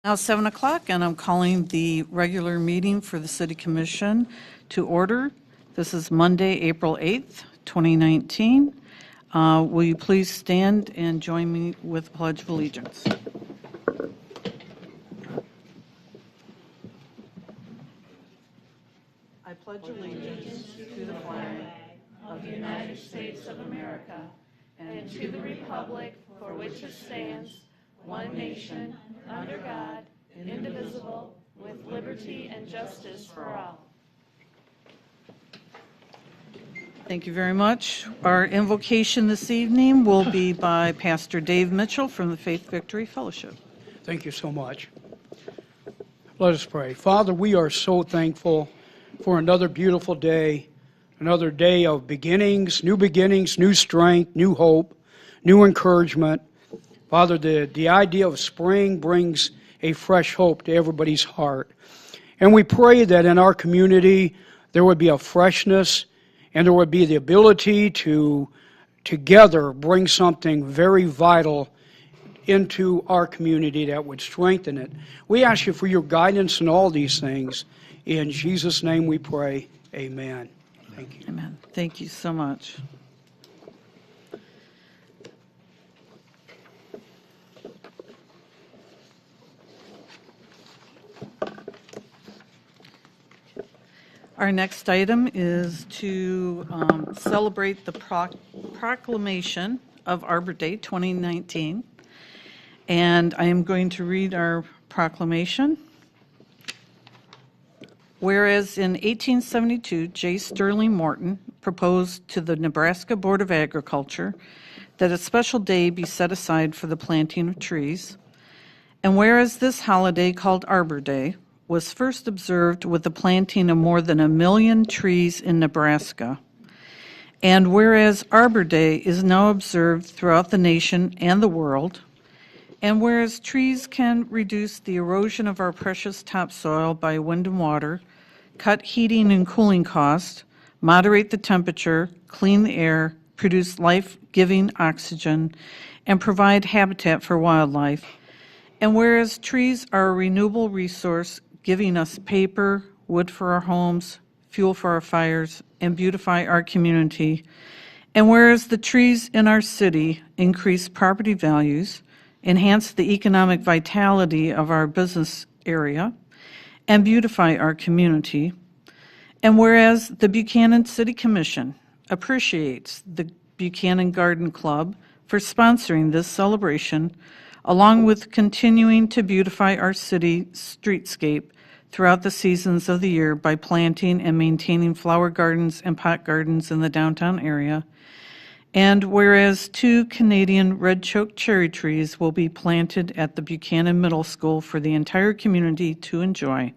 Now 7 o'clock, and I'm calling the regular meeting for the City Commission to order. This is Monday, April 8th, 2019. Will you please stand and join me with the Pledge of Allegiance? I pledge allegiance to the flag of the United States of America and to the republic for which it stands, one nation, under God, indivisible, with liberty and justice for all. Thank you very much. Our invocation this evening will be by Pastor Dave Mitchell from the Faith Victory Fellowship. Thank you so much. Let us pray. Father, we are so thankful for another beautiful day, another day of beginnings, new strength, new hope, new encouragement. Father, the idea of spring brings a fresh hope to everybody's heart. And we pray that in our community there would be a freshness and there would be the ability to together bring something very vital into our community that would strengthen it. We ask you for your guidance in all these things. In Jesus' name we pray. Amen. Thank you. Amen. Thank you so much. Our next item is to celebrate the proclamation of Arbor Day 2019. And I am going to read our proclamation. Whereas in 1872, J. Sterling Morton proposed to the Nebraska Board of Agriculture that a special day be set aside for the planting of trees. And whereas this holiday, called Arbor Day, was first observed with the planting of more than 1 million trees in Nebraska. And whereas Arbor Day is now observed throughout the nation and the world, and whereas trees can reduce the erosion of our precious topsoil by wind and water, cut heating and cooling costs, moderate the temperature, clean the air, produce life-giving oxygen, and provide habitat for wildlife, and whereas trees are a renewable resource giving us paper, wood for our homes, fuel for our fires, and beautify our community, and whereas the trees in our city increase property values, enhance the economic vitality of our business area, and beautify our community, and whereas the Buchanan City Commission appreciates the Buchanan Garden Club for sponsoring this celebration, along with continuing to beautify our city streetscape throughout the seasons of the year by planting and maintaining flower gardens and pot gardens in the downtown area. And whereas 2 Canadian red-choke cherry trees will be planted at the Buchanan Middle School for the entire community to enjoy.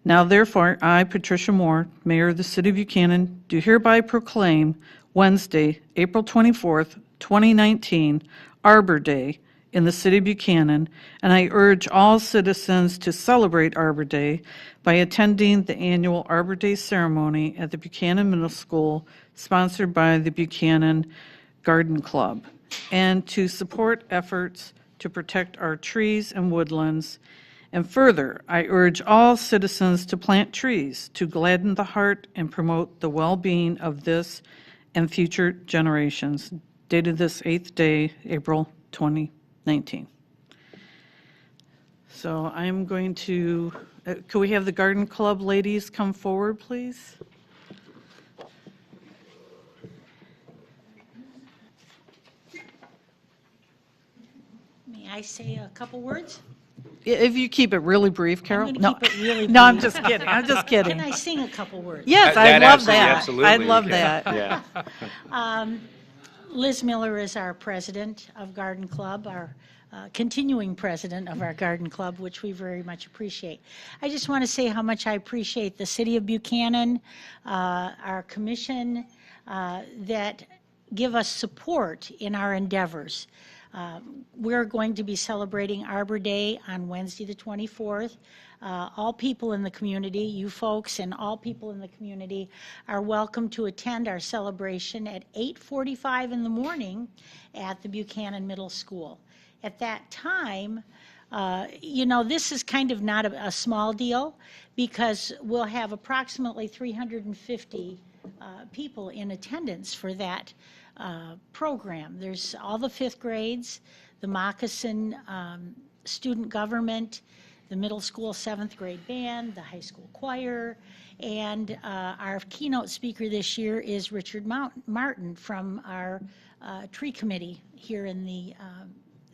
Now therefore, I, Patricia Moore, Mayor of the City of Buchanan, do hereby proclaim Wednesday, April 24th, 2019, Arbor Day, in the City of Buchanan, and I urge all citizens to celebrate Arbor Day by attending the annual Arbor Day ceremony at the Buchanan Middle School, sponsored by the Buchanan Garden Club, and to support efforts to protect our trees and woodlands. And further, I urge all citizens to plant trees to gladden the heart and promote the well-being of this and future generations. Dated this 8th day, April 2019. So I'm going to, could we have the Garden Club ladies come forward, please? May I say a couple words? If you keep it really brief, Carol. I'm going to keep it really brief. No, I'm just kidding. I'm just kidding. Can I sing a couple words? Yes, I'd love that. Absolutely, I'd love you that. can. Yeah. Liz Miller is our president of Garden Club, our continuing president of our Garden Club, which we very much appreciate. I just want to say how much I appreciate the City of Buchanan, our commission, that give us support in our endeavors. We're going to be celebrating Arbor Day on Wednesday the 24th. All people in the community, you folks and all people in the community, are welcome to attend our celebration at 8:45 in the morning at the Buchanan Middle School. At that time, This is kind of not a small deal because we'll have approximately 350 people in attendance for that program. There's all the fifth grades, the Moccasin student government, the middle school seventh grade band, the high school choir, and our keynote speaker this year is Richard Martin from our tree committee here in the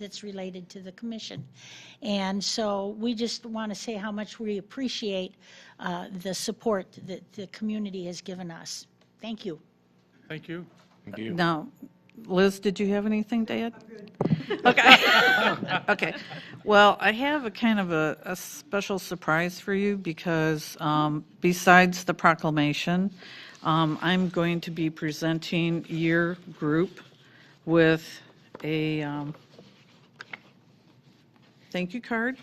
that's related to the commission. And so we just want to say how much we appreciate the support that the community has given us. Thank you. Thank you. Now, Liz, did you have anything to add? Okay. Okay. Well, I have a kind of a special surprise for you because besides the proclamation, I'm going to be presenting your group with a thank you card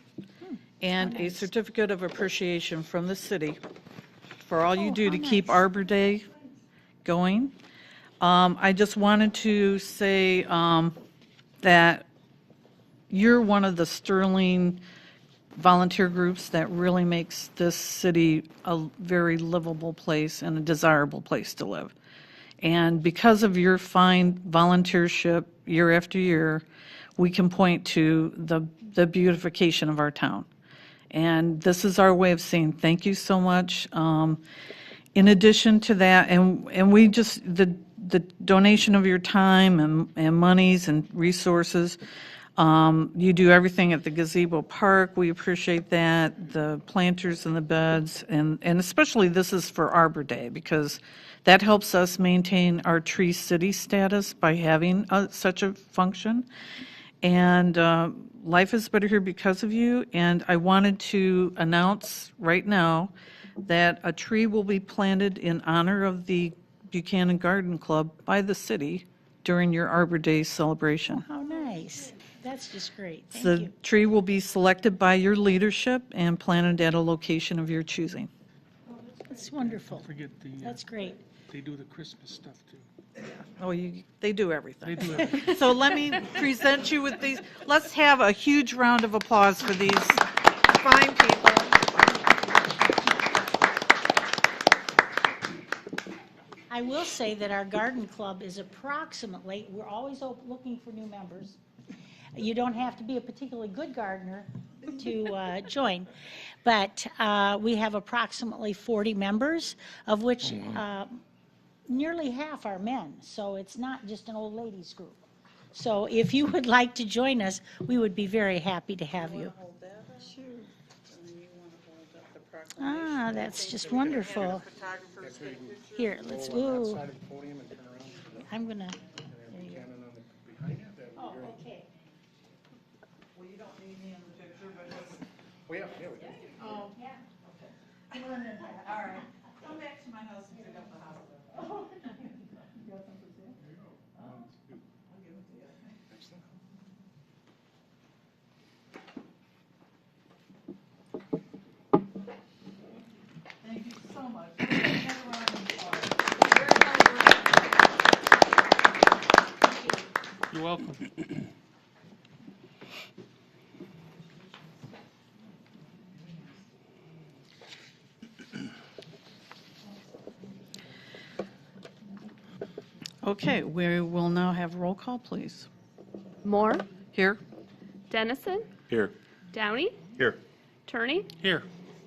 and a certificate of appreciation from the city for all you do to keep Arbor Day going. I just wanted to say that you're one of the sterling volunteer groups that really makes this city a very livable place and a desirable place to live. And because of your fine volunteership year after year, we can point to the beautification of our town. And this is our way of saying thank you so much. In addition to that, and we just, the donation of your time and monies and resources, you do everything at the gazebo park. We appreciate that, the planters and the beds, and especially this is for Arbor Day because that helps us maintain our Tree City status by having such a function. And life is better here because of you. And I wanted to announce right now that a tree will be planted in honor of the Buchanan Garden Club by the city during your Arbor Day celebration. How nice. That's just great. Thank The you. tree will be selected by your leadership and planted at a location of your choosing. That's wonderful. Forget That's great. they do the Christmas stuff too. Oh, they do everything. They do everything. So let me present you with these. Let's have a huge round of applause for these fine people. I will say that our garden club is approximately, we're always looking for new members. You don't have to be a particularly good gardener to join, but we have approximately 40 members, of which nearly half are men, so it's not just an old ladies group. So if you would like to join us, we would be very happy to have you. Ah, that's just wonderful. Here, let's, ooh. I'm gonna, there you go. Oh, okay. Well, you don't need me in the picture, but it's. Oh, yeah, we do. Oh, yeah. Okay. All right. Come back to my house and pick up the house. Thank you so much. You're welcome. Okay, we will now have roll call, please. Moore, Here? Dennison, Here. Downey, Here. Turney, Here.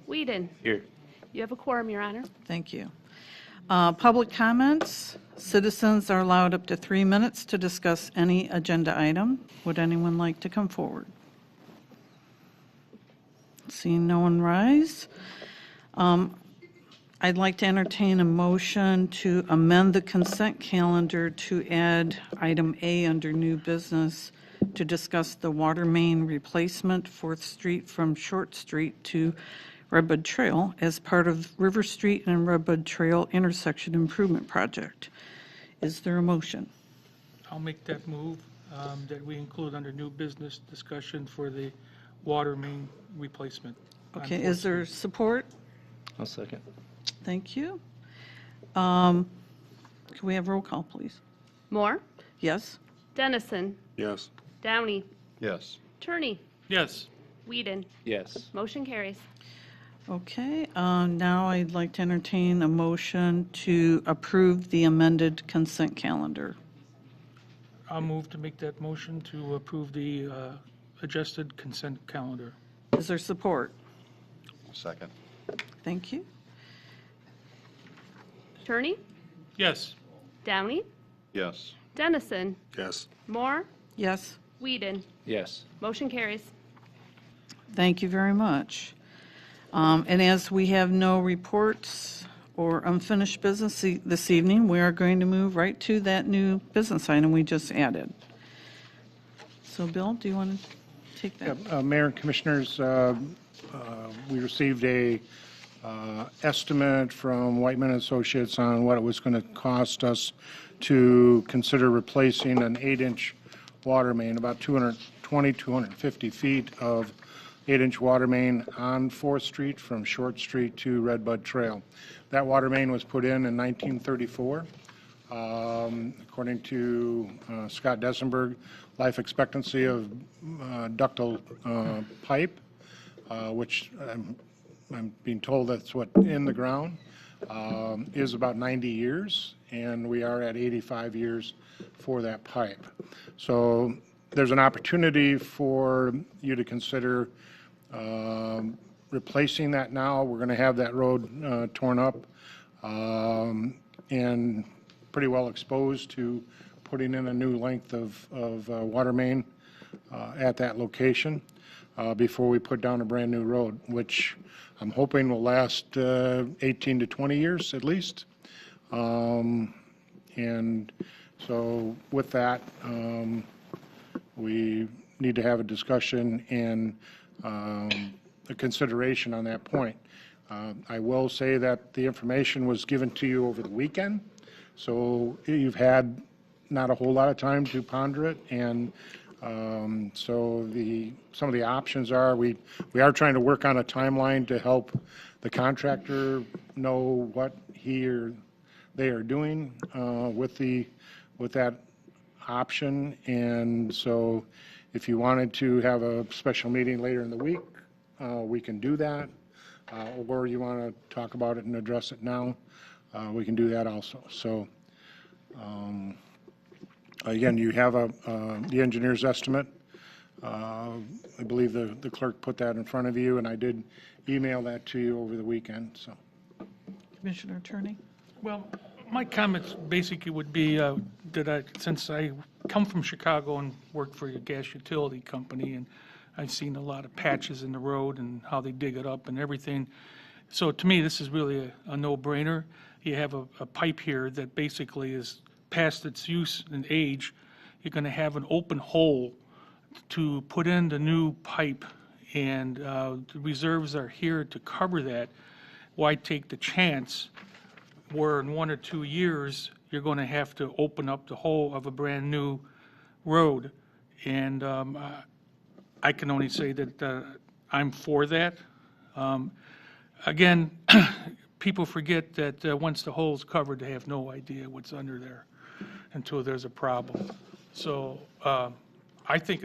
Whedon. Here. You have a quorum, Your Honor. Thank you. Public comments. Citizens are allowed up to 3 minutes to discuss any agenda item. Would anyone like to come forward? Seeing no one rise, I'd like to entertain a motion to amend the consent calendar to add item A under new business to discuss the water main replacement 4th Street from Short Street to Redbud Trail as part of River Street and Redbud Trail intersection improvement project. Is there a motion? I'll make that move that we include under new business discussion for the water main replacement. on Okay, Fourth is there Street. support? I'll second. Thank you. Can we have roll call, please? Moore, Yes? Dennison, Yes. Downey, Yes. Turney, Yes. Whedon. Yes. Motion carries. Okay, now I'd like to entertain a motion to approve the amended consent calendar. I'll move to make that motion to approve the adjusted consent calendar. Is there support? Second. Thank you. Turney, Yes. Downey, Yes. Dennison, Yes. Moore, Yes, Whedon. Yes. Motion carries. thank you very much. And as we have no reports or unfinished business this evening, we are going to move right to that new business item we just added. So Bill, do you want to take that? Mayor and Commissioners, we received a estimate from Whiteman Associates on what it was going to cost us to consider replacing an 8-inch water main, about 250 feet of 8-inch water main on 4th Street from Short Street to Redbud Trail. That water main was put in 1934. According to Scott Dessenberg, life expectancy of ductile pipe, which I'm being told that's what in the ground, is about 90 years, and we are at 85 years for that pipe. So there's an opportunity for you to consider replacing that now. We're going to have that road torn up and pretty well exposed to putting in a new length of water main at that location before we put down a brand-new road, which I'm hoping will last 18 to 20 years at least. And so with that, we need to have a discussion and a consideration on that point. I will say that the information was given to you over the weekend, so you've had not a whole lot of time to ponder it, and so some of the options are, we are trying to work on a timeline to help the contractor know what he or they are doing with that option. And so if you wanted to have a special meeting later in the week, we can do that. Or you want to talk about it and address it now, we can do that also. So again, you have the engineer's estimate. I believe the clerk put that in front of you, and I did email that to you over the weekend, so. Commissioner Attorney? Well, my comments basically would be that since I come from Chicago and worked for a gas utility company, and I've seen a lot of patches in the road and how they dig it up and everything. So to me, this is really a no-brainer. You have a pipe here that basically is past its use and age. You're going to have an open hole to put in the new pipe, and the reserves are here to cover that. Why take the chance where in 1 or 2 years you're going to have to open up the whole of a brand-new road? And I can only say that I'm for that. Again, people forget that once the hole's covered, they have no idea what's under there until there's a problem. So I think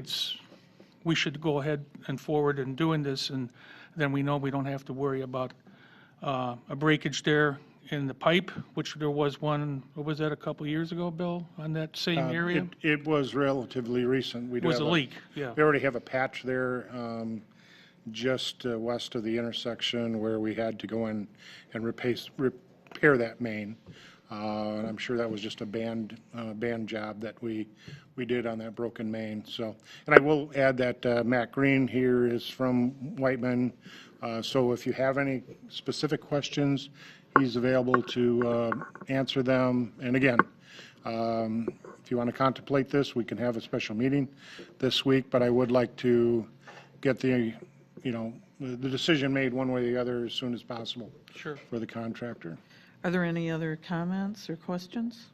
we should go ahead and forward in doing this, and then we know we don't have to worry about a breakage there in the pipe, which there was one, what was that, a couple of years ago, Bill, on that same area? It was relatively recent. We It do was have a leak, yeah. We already have a patch there just west of the intersection where we had to go in and repair that main. And I'm sure that was just a band job that we did on that broken main. So, and I will add that Matt Green here is from Whiteman. So if you have any specific questions, he's available to answer them. And again, if you want to contemplate this, we can have a special meeting this week, but I would like to get the decision made one way or the other as soon as possible. Sure. For the contractor. Are there any other comments or questions?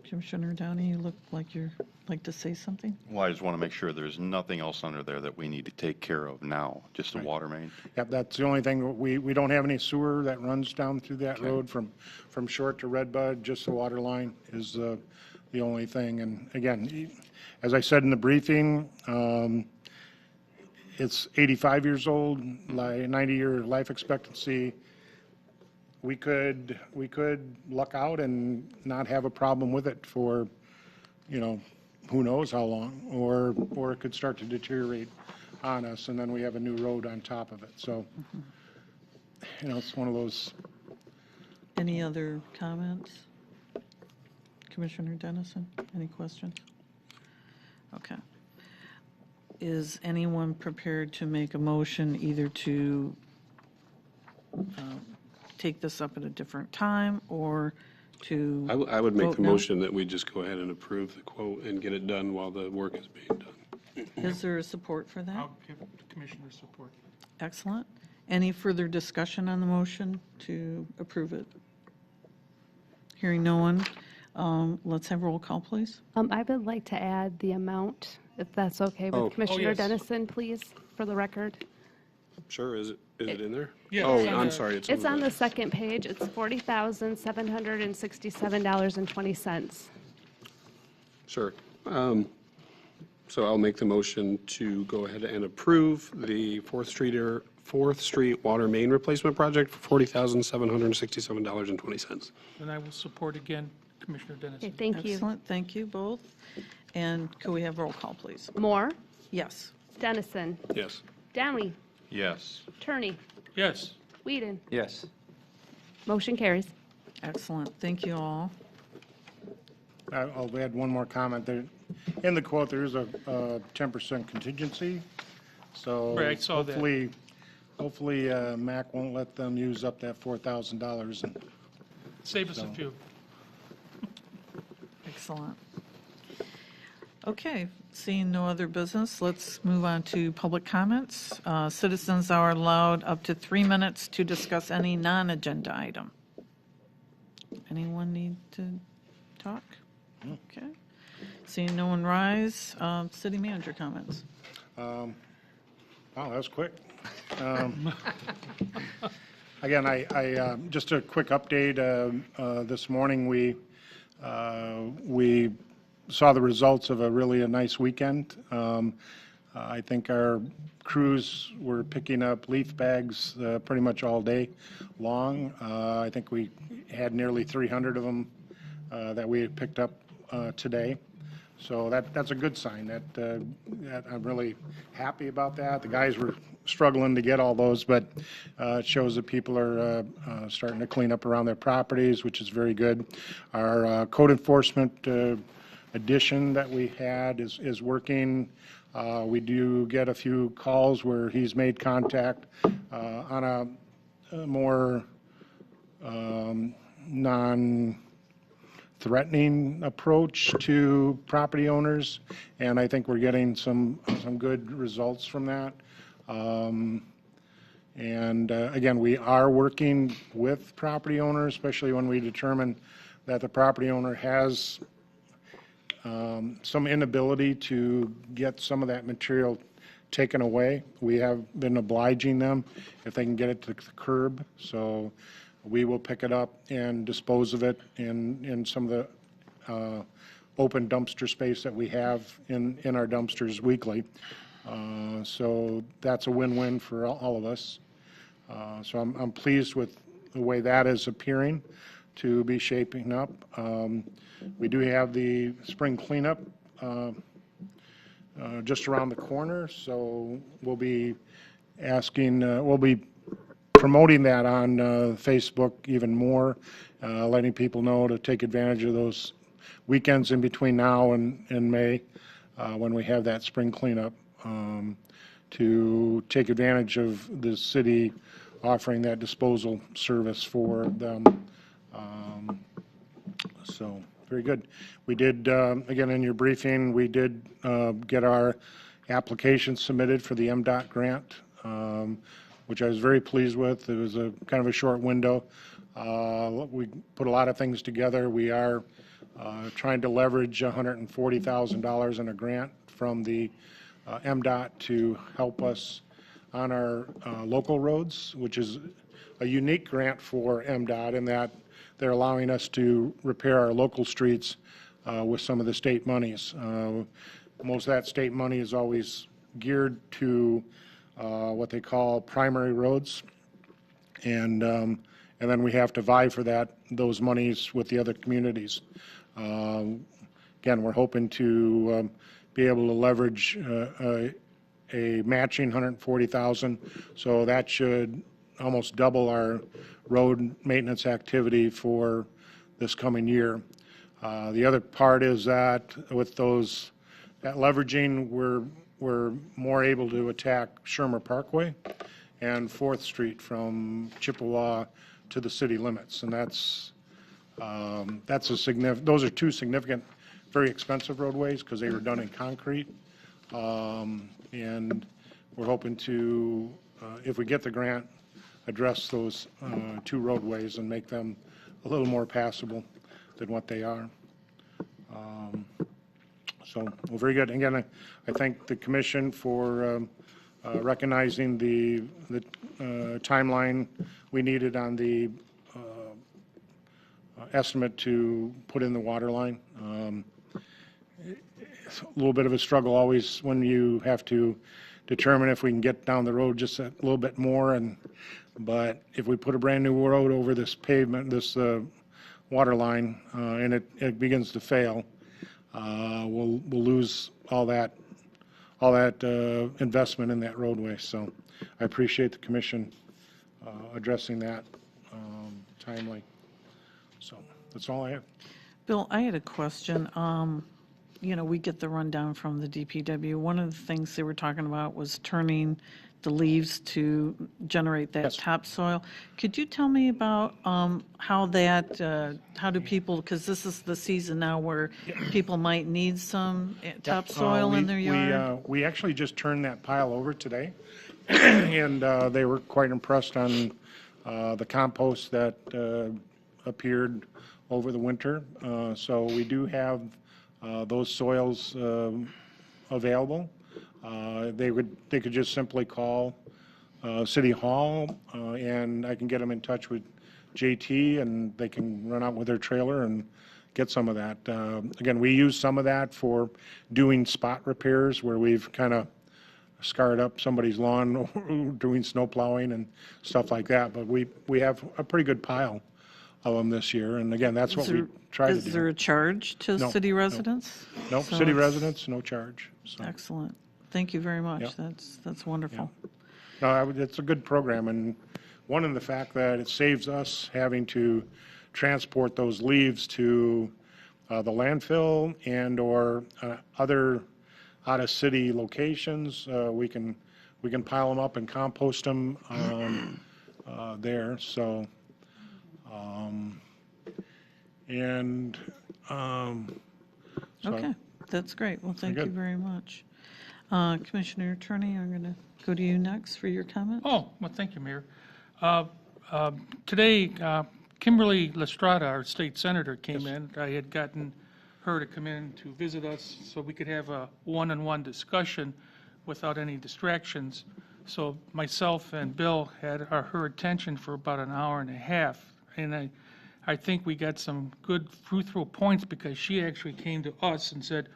Commissioner Downey, you look like you'd like to say something? Well, I just want to make sure there's nothing else under there that we need to take care of now, just a water main. Yep, that's the only thing. We don't have any sewer that runs down through that road from Short to Redbud. Just the water line is the only thing. And again, as I said in the briefing, it's 85 years old, 90-year life expectancy. We could luck out and not have a problem with it for, who knows how long, or it could start to deteriorate on us, and then we have a new road on top of it. So, it's one of those. Any other comments? Commissioner Dennison, any questions? Okay. Is anyone prepared to make a motion either to take this up at a different time or to I would make vote the no? motion that we just go ahead and approve the quote and get it done while the work is being done. Is there a support for that? I'll give Commissioner's support. Excellent. Any further discussion on the motion to approve it? Hearing no one, let's have roll call, please. I would like to add the amount, if that's okay Oh. with Commissioner yes. Dennison, please, for the record. Sure, is it in there? Yeah, Oh, it's on I'm the- sorry, It's on the second page. It's $40,767.20. Sure. So I'll make the motion to go ahead and approve the Fourth Street Water Main Replacement Project for $40,767.20. And I will support again Commissioner Okay, Dennison. thank you. Excellent, thank you both. And could we have roll call, please? Moore, Yes. Dennison, Yes. Downey, Yes. Turney, Yes. Whedon. Yes. Motion carries. Excellent, thank you all. I'll add one more comment there. In the quote, there is a 10% contingency, so. Right, I saw that. Hopefully, MAC won't let them use up that $4,000. Save us a few. Excellent. Okay, seeing no other business, let's move on to public comments. Citizens are allowed up to 3 minutes to discuss any non-agenda item. Anyone need to talk? Okay. Seeing no one rise, city manager comments. Wow, that was quick. Again, I just a quick update. This morning, we saw the results of a really nice weekend. I think our crews were picking up leaf bags pretty much all day long. I think we had nearly 300 of them that we had picked up today. So that's a good sign. That I'm really happy about that. The guys were struggling to get all those, but it shows that people are starting to clean up around their properties, which is very good. Our code enforcement addition that we had is working. We do get a few calls where he's made contact on a more non-threatening approach to property owners, and I think we're getting some good results from that. Again, we are working with property owners, especially when we determine that the property owner has some inability to get some of that material taken away. We have been obliging them if they can get it to the curb. So we will pick it up and dispose of it in some of the open dumpster space that we have in our dumpsters weekly. So that's a win-win for all of us. So I'm pleased with the way that is appearing to be shaping up. We do have the spring cleanup just around the corner, so we'll be we'll be promoting that on Facebook even more, letting people know to take advantage of those weekends in between now and May when we have that spring cleanup, to take advantage of the city offering that disposal service for them. So, very good. We did, again, in your briefing, we did get our application submitted for the MDOT grant, which I was very pleased with. It was a kind of a short window. We put a lot of things together. We are trying to leverage $140,000 in a grant from the MDOT to help us on our local roads, which is a unique grant for MDOT in that they're allowing us to repair our local streets with some of the state monies. Most of that state money is always geared to what they call primary roads. And then we have to vie for those monies with the other communities. Again, we're hoping to be able to leverage a matching 140,000, so that should almost double our road maintenance activity for this coming year. The other part is that with that leveraging, we're more able to attack Shermer Parkway and 4th Street from Chippewa to the city limits, and that's those are two significant, very expensive roadways because they were done in concrete. And we're hoping to, if we get the grant, address those two roadways and make them a little more passable than what they are. So, well, very good. Again, I thank the commission for recognizing the timeline we needed on the estimate to put in the water line. It's a little bit of a struggle always when you have to determine if we can get down the road just a little bit more. But if we put a brand new road over this pavement, this water line, and it begins to fail, we'll lose all that investment in that roadway. So I appreciate the commission addressing that timely. So that's all I have. Bill, I had a question. We get the rundown from the DPW. One of the things they were talking about was turning the leaves to generate that Yes. topsoil. Could you tell me about how do people, because this is the season now where people might need some topsoil in their yard? We actually just turned that pile over today, and they were quite impressed on the compost that appeared over the winter. So we do have those soils available. They could just simply call City Hall, and I can get them in touch with JT, and they can run out with their trailer and get some of that. Again, we use some of that for doing spot repairs where we've kind of scarred up somebody's lawn doing snow plowing and stuff like that. But we have a pretty good pile of them this year, and again, that's what we try to do. Is there a charge to No, city no. residents? No, So city it's- residents, no charge. So, Excellent. Thank you very much. Yep. That's wonderful. no, it's a good program, and one in the fact that it saves us having to transport those leaves to the landfill and/or other out-of-city locations. We can pile them up and compost them there. So, so Okay, that's great. Well, thank you good. very much. Commissioner Attorney, I'm going to go to you next for your comment. Oh, well, thank you, Mayor. Today, Kimberly Lestrada, our state senator, came in. I had gotten her to come in to visit us so we could have a one-on-one discussion without any distractions. So myself and Bill had her attention for about an hour and a half. And I think we got some good fruitful points because she actually came to us and said,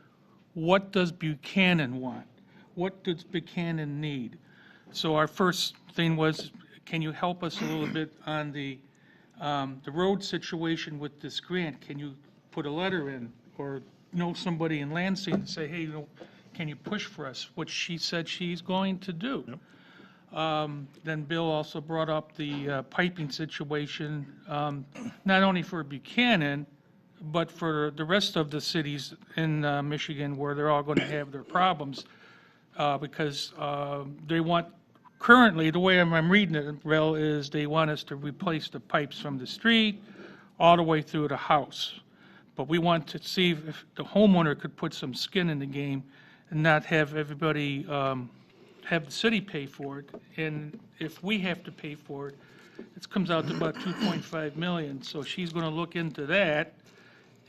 what does Buchanan want? What does Buchanan need? So our first thing was, can you help us a little bit on the road situation with this grant? Can you put a letter in or know somebody in Lansing and say, hey, can you push for us? Which she said she's going to do. Then Bill also brought up the piping situation, not only for Buchanan, but for the rest of the cities in Michigan where they're all going to have their problems because they want, currently, the way I'm reading it, Bill, is they want us to replace the pipes from the street all the way through the house. But we want to see if the homeowner could put some skin in the game and not have everybody have the city pay for it. And if we have to pay for it, it comes out to about $2.5 million. So she's going to look into that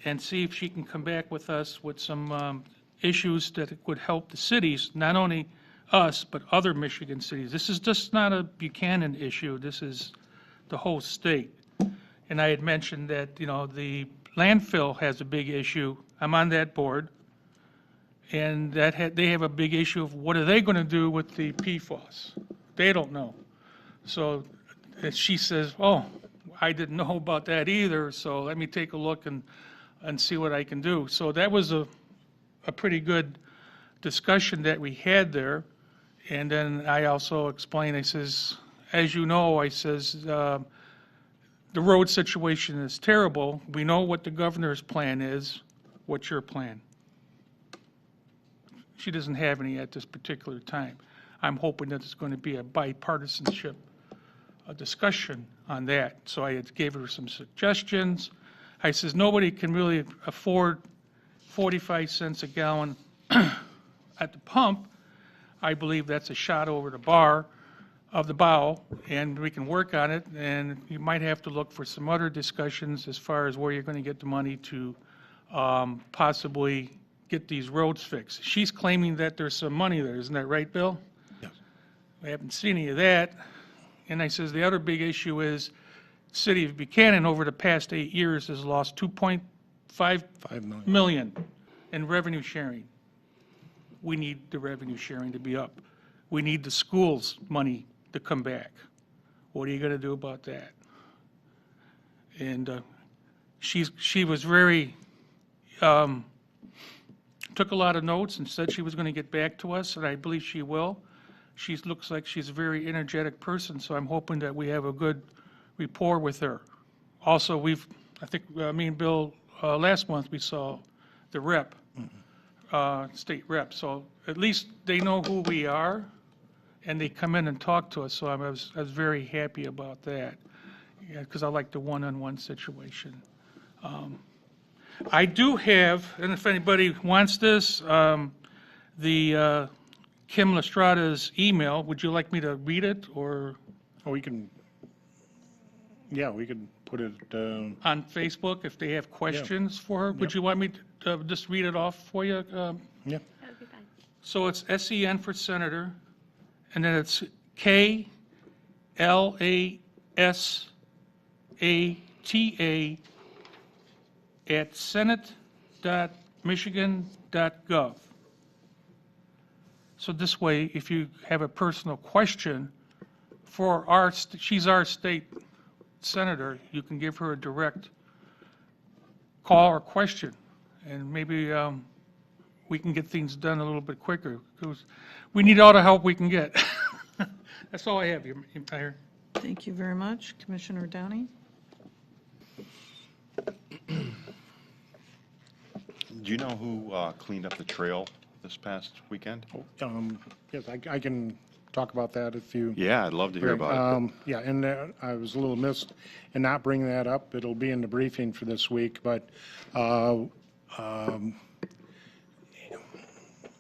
and see if she can come back with us with some issues that would help the cities, not only us, but other Michigan cities. This is just not a Buchanan issue. This is the whole state. And I had mentioned that, the landfill has a big issue. I'm on that board. And they have a big issue of what are they going to do with the PFAS? They don't know. So she says, oh, I didn't know about that either, so let me take a look and see what I can do. So that was a pretty good discussion that we had there. And then I also explained, I says, as you know, I says, the road situation is terrible. We know what the governor's plan is. What's your plan? She doesn't have any at this particular time. I'm hoping that it's going to be a bipartisanship discussion on that. So I had gave her some suggestions. I says, nobody can really afford 45 cents a gallon at the pump. I believe that's a shot over the bar of the bow, and we can work on it, and you might have to look for some other discussions as far as where you're going to get the money to possibly get these roads fixed. She's claiming that there's some money there, isn't that right, Bill? Yes. I haven't seen any of that. And I says, the other big issue is, City of Buchanan over the past 8 years has lost 2.5 $5 million. million in revenue sharing. We need the revenue sharing to be up. We need the schools' money to come back. What are you going to do about that? And she was very, took a lot of notes and said she was going to get back to us, and I believe she will. She looks like she's a very energetic person, so I'm hoping that we have a good rapport with her. Also, I think me and Bill, last month we saw the rep, state rep, so at least they know who we are, and they come in and talk to us, so I was very happy about that, because I like the one-on-one situation. I do have, and if anybody wants this, the Kim Lestrada's email. Would you like me to read it, or Oh, we can put it, on Facebook if they have questions for her? Would you want me to just read it off for you? yeah. That would be fine. So it's SEN for Senator, and then it's KLASATA@senate.michigan.gov. So this way, if you have a personal question for she's our state senator, you can give her a direct call or question, and maybe we can get things done a little bit quicker, because we need all the help we can get. That's all I have, Your Honor. Thank you very much. Commissioner Downey? Do you know who cleaned up the trail this past weekend? Yes, I can talk about that if you. Yeah, I'd love to hear about it. Yeah, and I was a little missed in not bringing that up. It'll be in the briefing for this week, but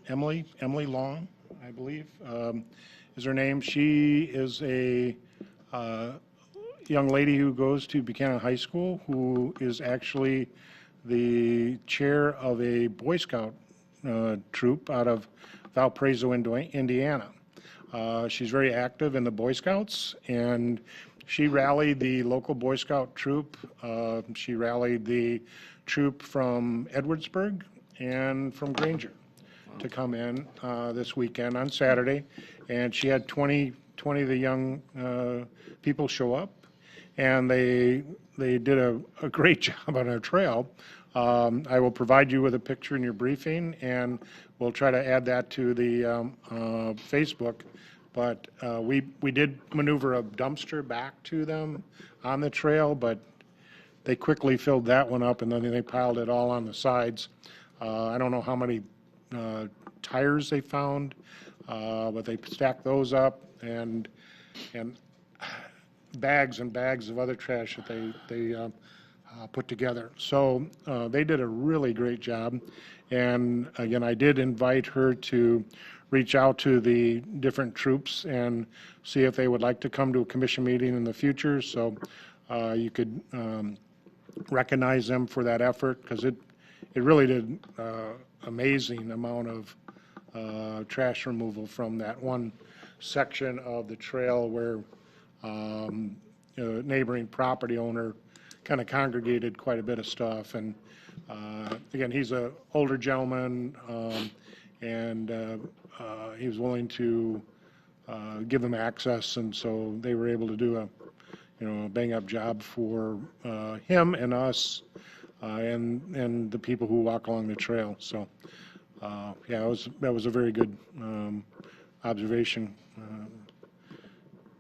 Emily Long, I believe, is her name. She is a young lady who goes to Buchanan High School, who is actually the chair of a Boy Scout troop out of Valparaiso, Indiana. She's very active in the Boy Scouts, and she rallied the local Boy Scout troop. She rallied the troop from Edwardsburg and from Granger to come in this weekend on Saturday, and she had 20 of the young people show up, and they did a great job on our trail. I will provide you with a picture in your briefing, and we'll try to add that to the Facebook. But we did maneuver a dumpster back to them on the trail, but they quickly filled that one up, and then they piled it all on the sides. I don't know how many tires they found, but they stacked those up, and bags and bags of other trash that they put together. So they did a really great job. And again, I did invite her to reach out to the different troops and see if they would like to come to a commission meeting in the future. So you could recognize them for that effort, because it really did amazing amount of trash removal from that one section of the trail where a neighboring property owner kind of congregated quite a bit of stuff. And again, he's an older gentleman. and he was willing to give them access, and so they were able to do a bang-up job for him and us and the people who walk along the trail. So, yeah, that was a very good observation,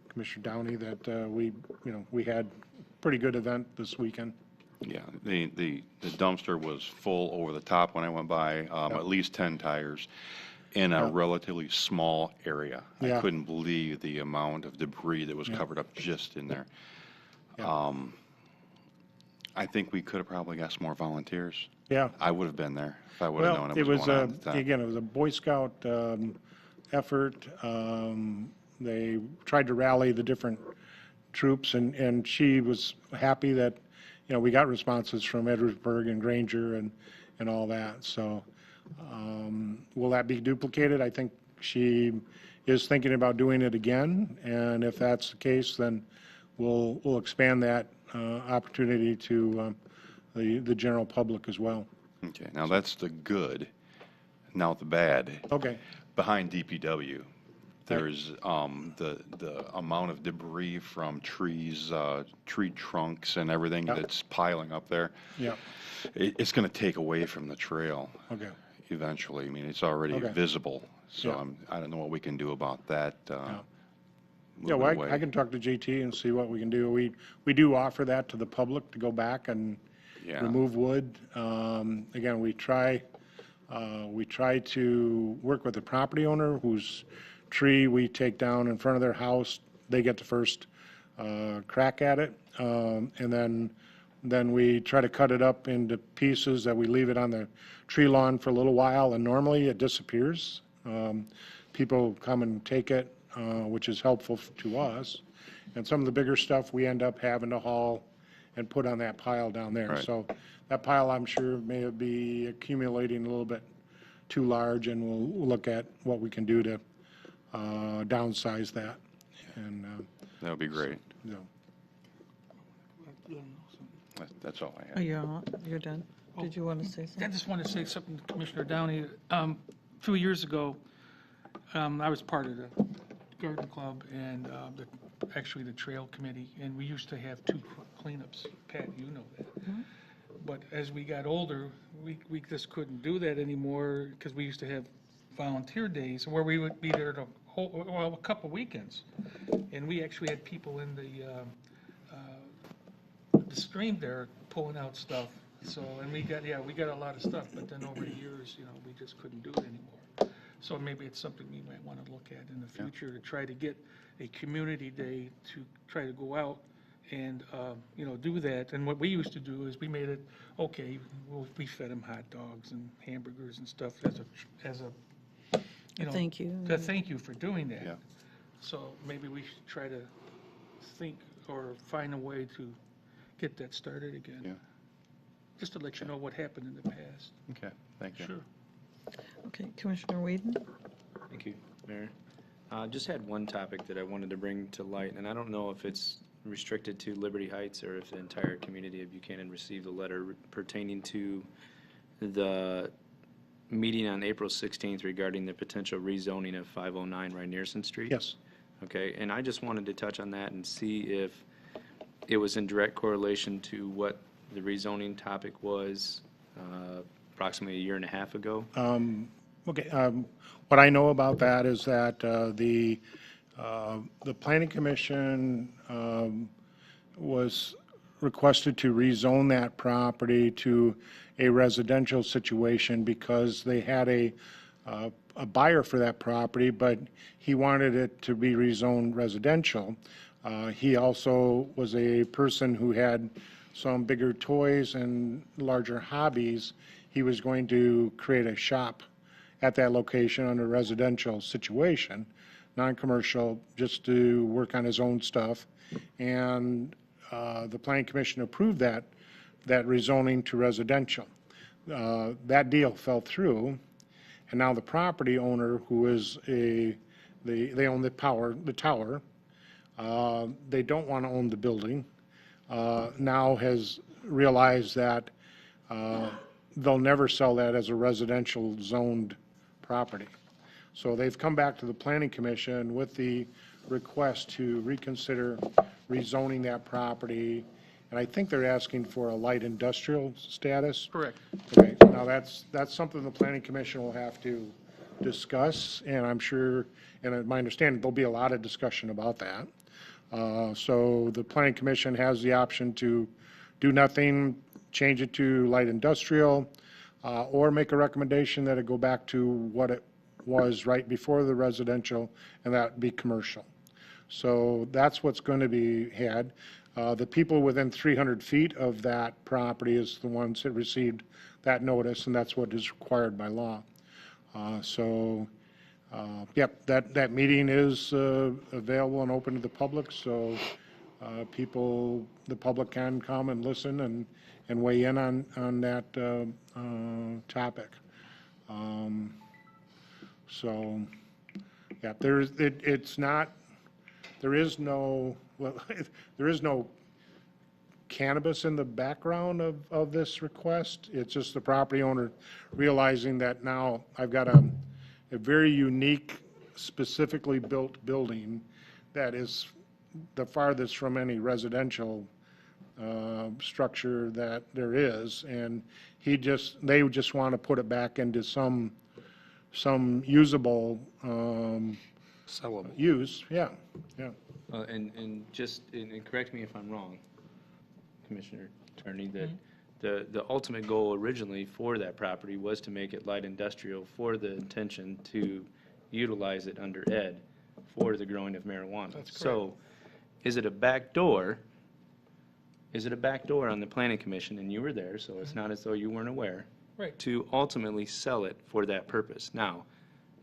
Commissioner Downey, that we had a pretty good event this weekend. Yeah, the dumpster was full over the top when I went by, at least 10 tires in a relatively small area. I Yeah. couldn't believe the amount of debris that was covered up just in there. I think we could have probably got some more volunteers. Yeah. I would have been there if I would have known Well, it was going on at the time. again, it was a Boy Scout effort. They tried to rally the different troops, and she was happy that, we got responses from Edwardsburg and Granger and all that. So will that be duplicated? I think she is thinking about doing it again, and if that's the case, then we'll expand that opportunity to the general public as well. Okay, now that's the good. Now the bad. Okay. Behind DPW, there's the amount of debris from trees, tree trunks and everything that's piling up there. Yeah. It's going to take away from the trail Okay. eventually. I mean, it's already visible, so Yeah. I don't know what we can do about that. Yeah, move it well, away. I can talk to JT and see what we can do. We do offer that to the public to go back and Yeah. remove wood. Again, we try to work with the property owner whose tree we take down in front of their house. They get the first crack at it, and then we try to cut it up into pieces that we leave it on the tree lawn for a little while, and normally it disappears. People come and take it, which is helpful to us. And some of the bigger stuff we end up having to haul and put on that pile down there. Right. So that pile, I'm sure, may be accumulating a little bit too large, and we'll look at what we can do to downsize that. And, That would be great. you know, That's all I Oh, have. you're done. Did you want to say I something? just want to say something to Commissioner Downey. A few years ago, I was part of the garden club and actually the trail committee, and we used to have 2 cleanups. Pat, you know that. But as we got older, we just couldn't do that anymore because we used to have volunteer days where we would be there a couple weekends. And we actually had people in the stream there pulling out stuff. So, and we got a lot of stuff, but then over the years, we just couldn't do it anymore. So maybe it's something we might want to look at in the future to try to get a community day to try to go out and, do that. And what we used to do is we made it, okay, we fed them hot dogs and hamburgers and stuff as a Thank you. to thank you for doing that. Yeah. So maybe we should try to think or find a way to get that started again. Yeah. Just to let you know what happened in the past. Okay, thank you. Sure. Okay, Commissioner Whedon? Thank you, Mayor. Just had one topic that I wanted to bring to light, and I don't know if it's restricted to Liberty Heights or if the entire community of Buchanan received a letter pertaining to the meeting on April 16th regarding the potential rezoning of 509 Rynearson Street. yes. Okay, and I just wanted to touch on that and see if it was in direct correlation to what the rezoning topic was approximately a year and a half ago. Okay, what I know about that is that the Planning Commission was requested to rezone that property to a residential situation because they had a buyer for that property, but he wanted it to be rezoned residential. He also was a person who had some bigger toys and larger hobbies. He was going to create a shop at that location under a residential situation, non-commercial, just to work on his own stuff. And the Planning Commission approved that rezoning to residential. That deal fell through, and now the property owner, who is they own the tower, they don't want to own the building, now has realized that they'll never sell that as a residential zoned property. So they've come back to the planning commission with the request to reconsider rezoning that property. And I think they're asking for a light industrial status. Correct. Okay, now that's something the planning commission will have to discuss, and I'm sure, and my understanding, there'll be a lot of discussion about that. So the planning commission has the option to do nothing, change it to light industrial, or make a recommendation that it go back to what it was right before the residential, and that be commercial. So that's what's going to be had. The people within 300 feet of that property is the ones that received that notice, and that's what is required by law. Yep, that meeting is available and open to the public, so the public can come and listen and weigh in on that topic. So, yeah, there is no cannabis in the background of this request. It's just the property owner realizing that now I've got a very unique, specifically built building that is the farthest from any residential structure that there is, and they just want to put it back into some usable Sellable. use. Yeah. And correct me if I'm wrong, Commissioner Attorney, that the ultimate goal originally for that property was to make it light industrial for the intention to utilize it under ed for the growing of marijuana. That's correct. So is it a back door? Is it a back door on the planning commission, and you were there, so it's not as though you weren't aware, Right. to ultimately sell it for that purpose? Now,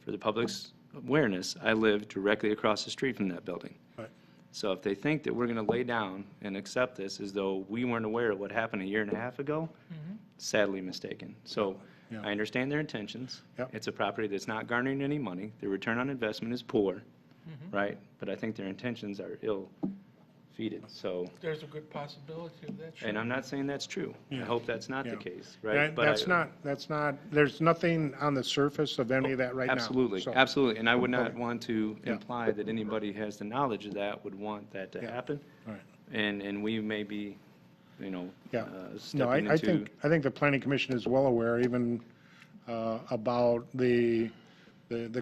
for the public's awareness, I live directly across the street from that building. Right. So if they think that we're going to lay down and accept this as though we weren't aware of what happened a year and a half ago, sadly mistaken. So Yeah. I understand their intentions. Yep. It's a property that's not garnering any money. The return on investment is poor, right? But I think their intentions are ill-fated, so, There's a good possibility of that. sure. and I'm not saying that's true. I hope that's not the Yeah. case, right? That- But That's not, there's nothing on the surface of any of that right now. Absolutely, So- absolutely. And I would not Okay. want to Yeah. imply that anybody has the knowledge of that would want that to Yeah. happen. Right. And we may be, Yeah. No, stepping I into. think the planning commission is well aware even about the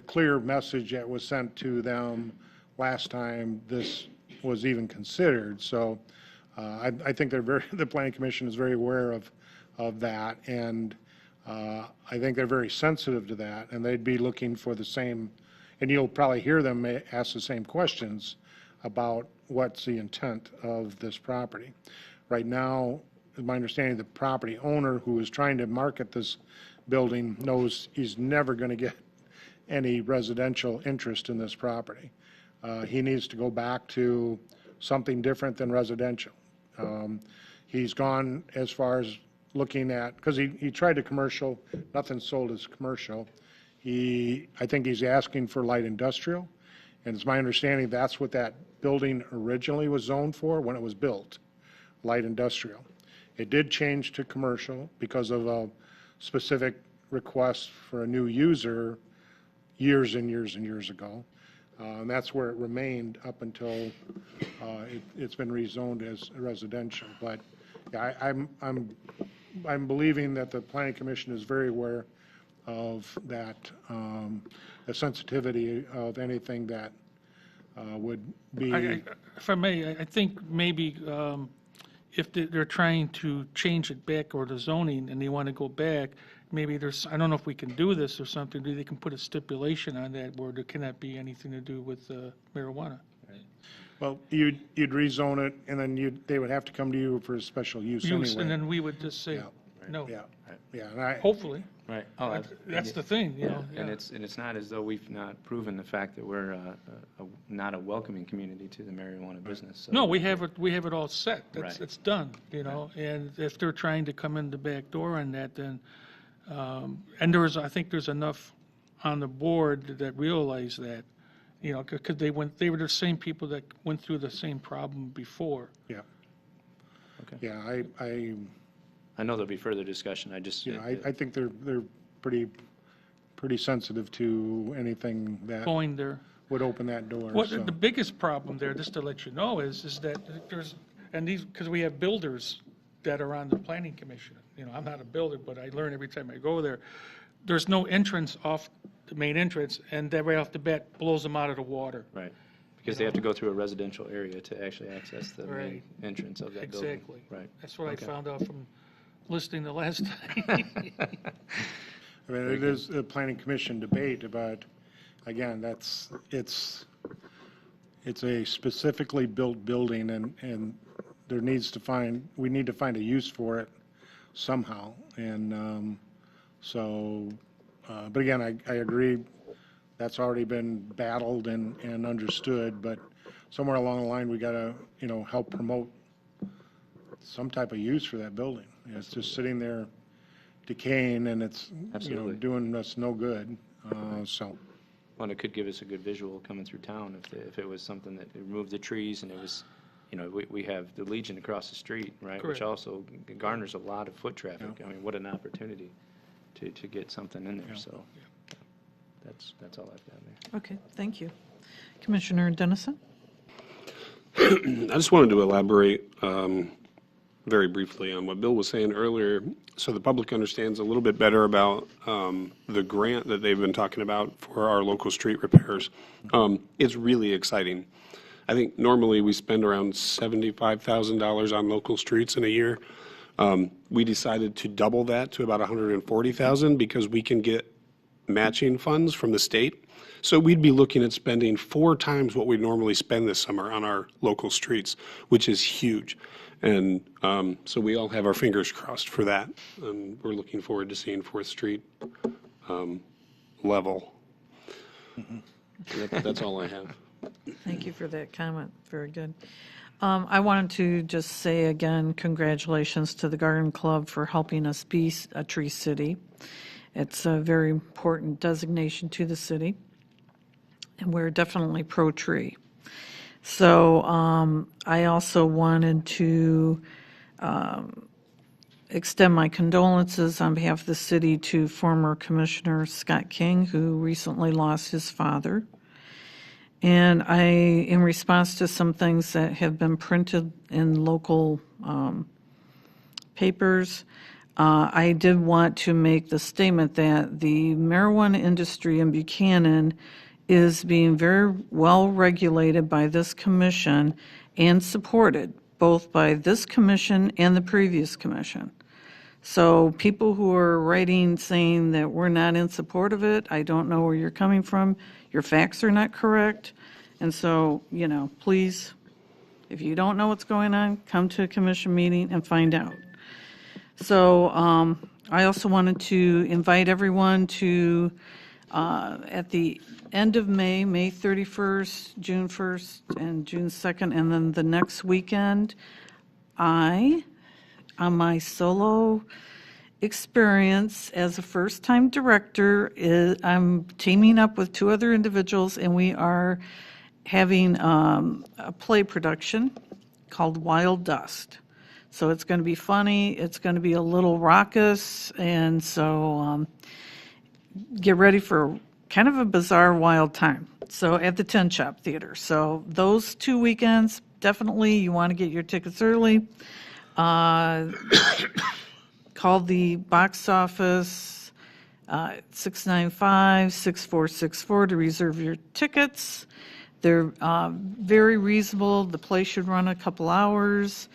clear message that was sent to them last time this was even considered. So I think the planning commission is very aware of that, and I think they're very sensitive to that, and they'd be looking for the same, and you'll probably hear them ask the same questions about what's the intent of this property. Right now, my understanding, the property owner who is trying to market this building knows he's never going to get any residential interest in this property. He needs to go back to something different than residential. He's gone as far as looking at, because he tried a commercial, nothing sold as commercial. I think he's asking for light industrial, and it's my understanding that's what that building originally was zoned for when it was built, light industrial. It did change to commercial because of a specific request for a new user years and years and years ago. And that's where it remained up until it's been rezoned as residential. But yeah, I'm believing that the planning commission is very aware of that, the sensitivity of anything that would be. If I may, I think maybe if they're trying to change it back or the zoning and they want to go back, maybe I don't know if we can do this or something, they can put a stipulation on that where there cannot be anything to do with marijuana. Well, you'd rezone it, and then they would have to come to you for a special use anyway. Use, and then we would just say, Yeah. no, Yeah, and hopefully. Right. That's the thing, you know. And yeah. it's not as though we've not proven the fact that we're not a welcoming community to the marijuana business. So- No, we have it all set. Right. It's done, you know, and if they're trying to come in the back door on that, then, and I think there's enough on the board that realize that, you know, because they were the same people that went through the same problem before. Yeah. Okay. Yeah, I I know there'll be further discussion. I just. think they're pretty pretty sensitive to anything that going there. would open that door, What, so. the biggest problem there, just to let you know, is that there's, and these, because we have builders that are on the planning commission. You know, I'm not a builder, but I learn every time I go there. There's no entrance off the main entrance, and that right off the bat blows them out of the water. Right. Because they have to go through a residential area to actually access the main Right. entrance of that building. Exactly. Right. That's what Okay. I found out from listening the last time. I mean, it is a planning commission debate, but again, it's a specifically built building and we need to find a use for it somehow. And but again, I agree, that's already been battled and understood, but somewhere along the line, we gotta, help promote some type of use for that building. It's just sitting there decaying and it's, Absolutely. doing us no good, so. Well, it could give us a good visual coming through town if it was something that removed the trees and it was, we have the Legion across the street, right? Correct. Which also garners a lot of foot traffic. I mean, what an opportunity to get something in there, so. That's all I've got there. Okay, thank you. Commissioner Dennison? I just wanted to elaborate very briefly on what Bill was saying earlier, so the public understands a little bit better about the grant that they've been talking about for our local street repairs. It's really exciting. I think normally we spend around $75,000 on local streets in a year. We decided to double that to about $140,000 because we can get matching funds from the state. So we'd be looking at spending 4 times what we normally spend this summer on our local streets, which is huge. And so we all have our fingers crossed for that. And we're looking forward to seeing 4th Street level. That's all I have. Thank you for that comment. Very good. I wanted to just say again, congratulations to the Garden Club for helping us be a tree city. It's a very important designation to the city, and we're definitely pro-tree. So I also wanted to extend my condolences on behalf of the city to former Commissioner Scott King, who recently lost his father. And in response to some things that have been printed in local papers, I did want to make the statement that the marijuana industry in Buchanan is being very well regulated by this commission and supported both by this commission and the previous commission. So people who are writing saying that we're not in support of it, I don't know where you're coming from. Your facts are not correct. And so, please, if you don't know what's going on, come to a commission meeting and find out. So I also wanted to invite everyone to, at the end of May, May 31st, June 1st, and June 2nd, and then the next weekend, on my solo experience as a first-time director, I'm teaming up with 2 other individuals, and we are having a play production called Wild Dust. So it's going to be funny, it's going to be a little raucous, and so get ready for kind of a bizarre, wild time. So at the Tin Shop Theater. So those 2 weekends, definitely you want to get your tickets early. Call the box office 695-6464 to reserve your tickets. They're very reasonable. The play should run a couple hours.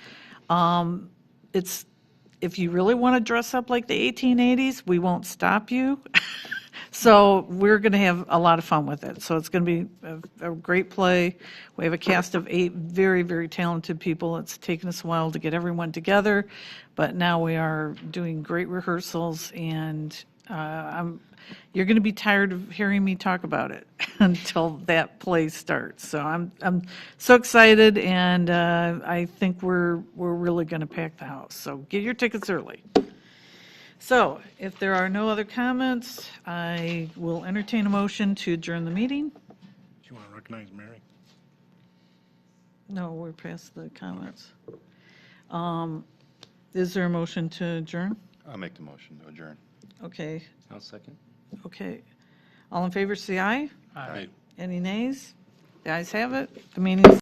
If you really want to dress up like the 1880s, we won't stop you. So we're going to have a lot of fun with it. So it's going to be a great play. We have a cast of 8 very, very talented people. It's taken us a while to get everyone together, but now we are doing great rehearsals, and you're going to be tired of hearing me talk about it until that play starts. So I'm so excited, and I think we're really going to pack the house. So get your tickets early. So if there are no other comments, I will entertain a motion to adjourn the meeting. Do you want to recognize Mary? No, we're past the comments. Is there a motion to adjourn? I'll make the motion to adjourn. Okay, I'll second. okay. All in favor, say aye. Aye. Any nays? The ayes have it. The meeting is